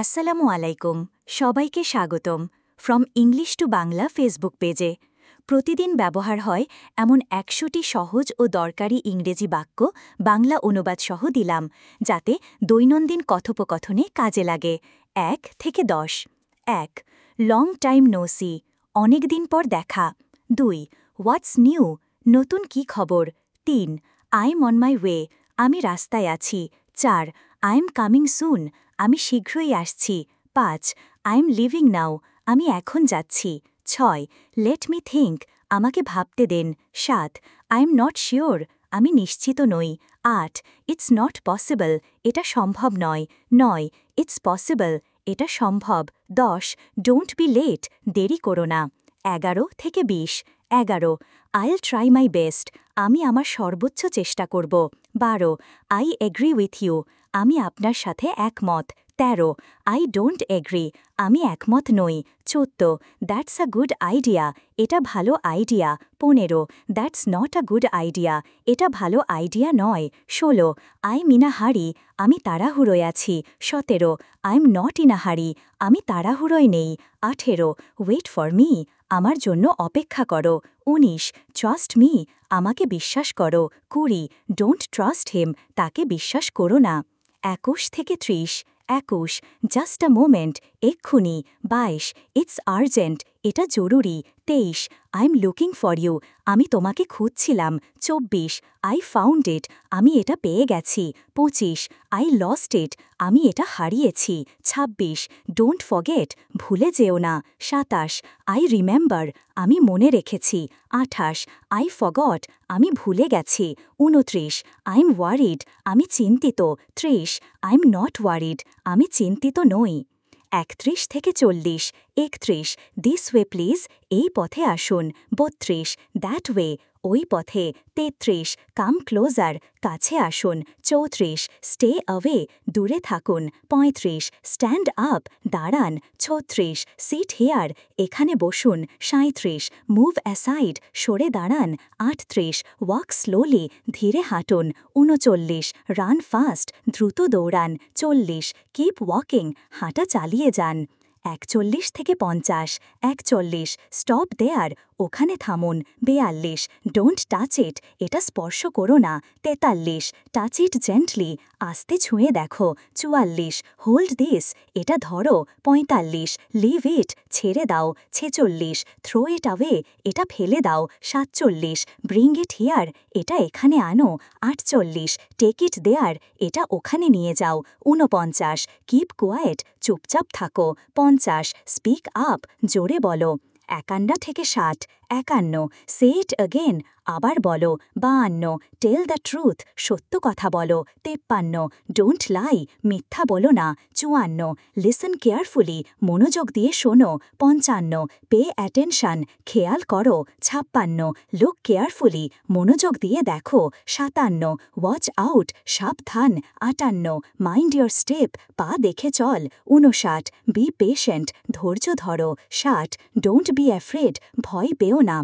আসসালামু আলাইকুম সবাইকে স্বাগতম from English to Bangla Facebook পেজে প্রতিদিন ব্যবহার হয় এমন ১০০টি সহজ ও দরকারি ইংরেজি বাক্য বাংলা অনুবাদ সহ দিলাম যাতে দৈনন্দিন কথোপকথনে কাজে লাগে ১ থেকে ১০ ১ লং টাইম নো সি অনেক দিন পর দেখা ২ হোয়াটস নিউ নতুন কি খবর ৩ I am on my way আমি রাস্তায় আছি ৪ আই এম কামিং সুন আমি শীঘ্রই আসছি ৫ আই এম লিভিং নাও আমি এখন যাচ্ছি ৬ লেট মি থিঙ্ক আমাকে ভাবতে দেন ৭ আই এম নট শিওর আমি নিশ্চিত নই ৮ ইটস নট পসিবল এটা সম্ভব নয় ৯ ইটস পসিবল এটা সম্ভব ১০ ডোন্ট বি লেট দেরি করো না ১১ থেকে ২০ ১১ আইল ট্রাই মাই বেস্ট আমি আমার সর্বোচ্চ চেষ্টা করব ১২ আই এগ্রি উইথ ইউ আমি আপনার সাথে একমত ১৩ আই ডোন্ট এগ্রি আমি একমত নই ১৪ দ্যাটস আ গুড আইডিয়া এটা ভালো idea ১৫ that's not a good idea এটা ভালো আইডিয়া নয় ১৬ আই এম ইন আ হারি আমি তাড়াহুড়োয় আছি ১৭ I am not in a হারি আমি তাড়াহুড়োয় নেই ১৮ ওয়েট ফর মি আমার জন্য অপেক্ষা করো ১৯ ট্রাস্ট মি আমাকে বিশ্বাস করো ২০ ডোন্ট ট্রাস্ট হিম তাকে বিশ্বাস করো না ২১ থেকে ৩০ ২১ জাস্ট আ মোমেন্ট এক্ষুনি ২২ ইটস আর্জেন্ট এটা জরুরি ২৩ I am looking for you আমি তোমাকে খুঁজছিলাম ২৪ আই ফাউন্ড ইট আমি এটা পেয়ে গেছি ২৫ আই লস্ট ইট আমি এটা হারিয়েছি ২৬ ডোন্ট ফরগেট ভুলে যেও না ২৭ আই রিমেম্বার আমি মনে রেখেছি ২৮ আই ফরগট আমি ভুলে গেছি ২৯ আই এম ওয়ারিড আমি চিন্তিত ৩০ আই এম নট ওয়ারিড আমি চিন্তিত নই ৩১ থেকে ৪০ ৩১ দিস ওয়ে প্লিজ এই পথে আসুন ৩২ দ্যাট ওয়ে ওই পথে ৩৩ কাম ক্লোজার কাছে আসুন ৩৪ স্টে অ্যাওয়ে দূরে থাকুন ৩৫ স্ট্যান্ড আপ দাঁড়ান ৩৬ সিট হেয়ার এখানে বসুন ৩৭ মুভ অ্যাসাইড সরে দাঁড়ান ৩৮ ওয়াক স্লোলি ধীরে হাঁটুন ৩৯ রান ফাস্ট দ্রুত দৌড়ান ৪০ কিপ ওয়াকিং হাঁটা চালিয়ে যান ৪১ থেকে ৫০ ৪১ স্টপ দেয়ার ওখানে থামুন ৪২ ডোন্ট টাচ ইট এটা স্পর্শ করো না ৪৩ টাচ ইট জেন্টলি আস্তে ছুঁয়ে দেখো ৪৪ হোল্ড দিস এটা ধরো ৪৫ লিভ ইট ছেড়ে দাও ৪৬ থ্রো ইট অ্যাওয়ে এটা ফেলে দাও ৪৭ ব্রিং ইট হিয়ার এটা এখানে আনো ৪৮ টেক ইট দেয়ার এটা ওখানে নিয়ে যাও ৪৯ কিপ কোয়াইট চুপচাপ থাকো ৫০ স্পিক আপ জোরে বলো ৫১ থেকে ৬০ ৫১ সে ইট অগেন আবার বলো ৫২ টেল দ্য ট্রুথ সত্য কথা বলো ৫৩ ডোন্ট লাই মিথ্যা বলো না ৫৪ লিসন কেয়ারফুলি মনোযোগ দিয়ে শোনো ৫৫ পে অ্যাটেনশন খেয়াল করো ৫৬ লুক কেয়ারফুলি মনোযোগ দিয়ে দেখো ৫৭ ওয়াচ আউট সাবধান ৫৮ মাইন্ড ইয়োর স্টেপ পা দেখে চল ৫৯ বি পেশেন্ট ধৈর্য ধরো ৬০ ডোন্ট বি অ্যাফ্রেড ভয় পেও না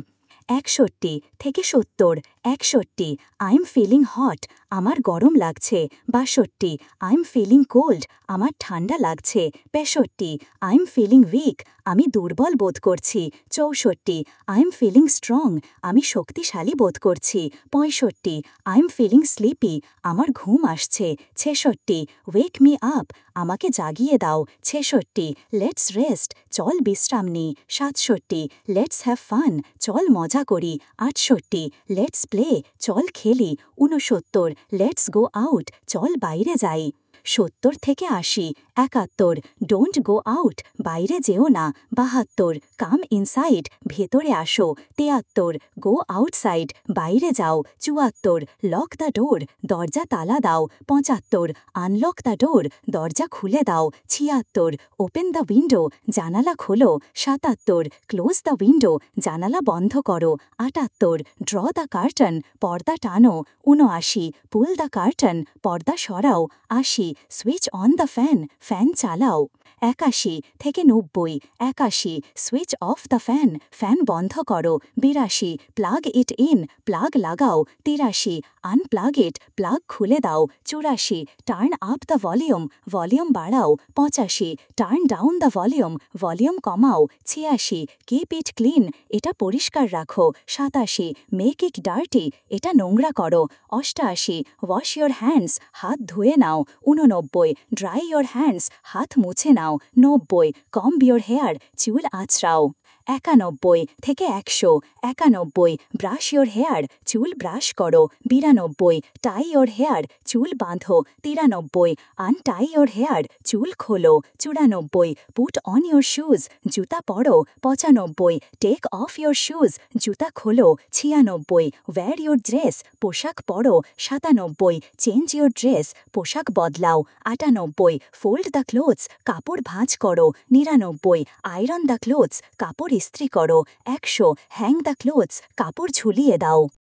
৬১ থেকে ৭০ ৬১ আই এম ফিলিং হট আমার গরম লাগছে ৬২ আই এম ফিলিং কোল্ড আমার ঠান্ডা লাগছে ৬৫ আই এম ফিলিং উইক আমি দুর্বল বোধ করছি ৬৪ আই এম ফিলিং স্ট্রং আমি শক্তিশালী বোধ করছি ৬৫ আই এম ফিলিং স্লিপি আমার ঘুম আসছে ৬৬ ওয়েক মি আপ আমাকে জাগিয়ে দাও ৬৬ লেটস রেস্ট চল বিশ্রাম নিই ৬৭ লেটস হ্যাভ ফান চল মজা করি ৬৮ লেটস প্লে চল খেলি ৬৯ লেটস গো আউট চল বাইরে যাই ৭০ থেকে ৮০ ৭১ ডোন্ট গো আউট বাইরে যেও না ৭২ কাম ইনসাইড ভেতরে আসো ৭৩ গো আউটসাইড বাইরে যাও ৭৪ লক দ্য ডোর দরজা তালা দাও ৭৫ আনলক দ্য ডোর দরজা খুলে দাও ৭৬ ওপেন দ্য উইন্ডো জানালা খোলো ৭৭ ক্লোজ দ্য উইন্ডো জানালা বন্ধ করো ৭৮ ড্র দ্য কার্টন পর্দা টানো ৭৯ পুল দ্য কার্টন পর্দা সরাও ৮০ switch on the fan fan চালাও 81 থেকে 90, 81 switch off the fan, fan বন্ধ করো। 82 প্লাগ ইট ইন, প্লাগ লাগাও। 83 আনপ্লাগ ইট, প্লাগ খুলে দাও। 84 turn up the volume, volume বাড়াও। 85 turn down the volume, volume কমাও। 86 কিপ ইট ক্লিন, এটা পরিষ্কার রাখো। 87 মেক ইট ডার্টি, এটা নোংরা করো। 88 ওয়াশ ইয়োর হ্যান্ডস, হাত ধুয়ে নাও। 89 ড্রাই ইয়োর হ্যান্ডস, হাত মুছে নাও। 90 কম্ব ইয়োর হেয়ার, চুল আঁচড়াও। 91 থেকে 100, 91 ব্রাশ ইয়োর হেয়ার, চুল ব্রাশ করো। 92 টাই ইয়োর হেয়ার, চুল বাঁধো। 93 আনটাই ইয়োর হেয়ার, চুল খোলো। 94 পুট অন ইয়োর শুজ, জুতা পরো। 95 টেক অফ ইয়োর শুজ, জুতা খোলো। 96 ওয়্যার ইয়োর ড্রেস, পোশাক পরো। 97 চেঞ্জ ইয়োর ড্রেস, পোশাক বদলাও। 98 ফোল্ড দ্য ক্লোথস, কাপড় ভাঁজ করো। 99 আয়রন দ্য ক্লোথস, কাপড় ইস্ত্রি করো। 100 হ্যাং দ্য ক্লোথস, কাপড় ঝুলিয়ে দাও।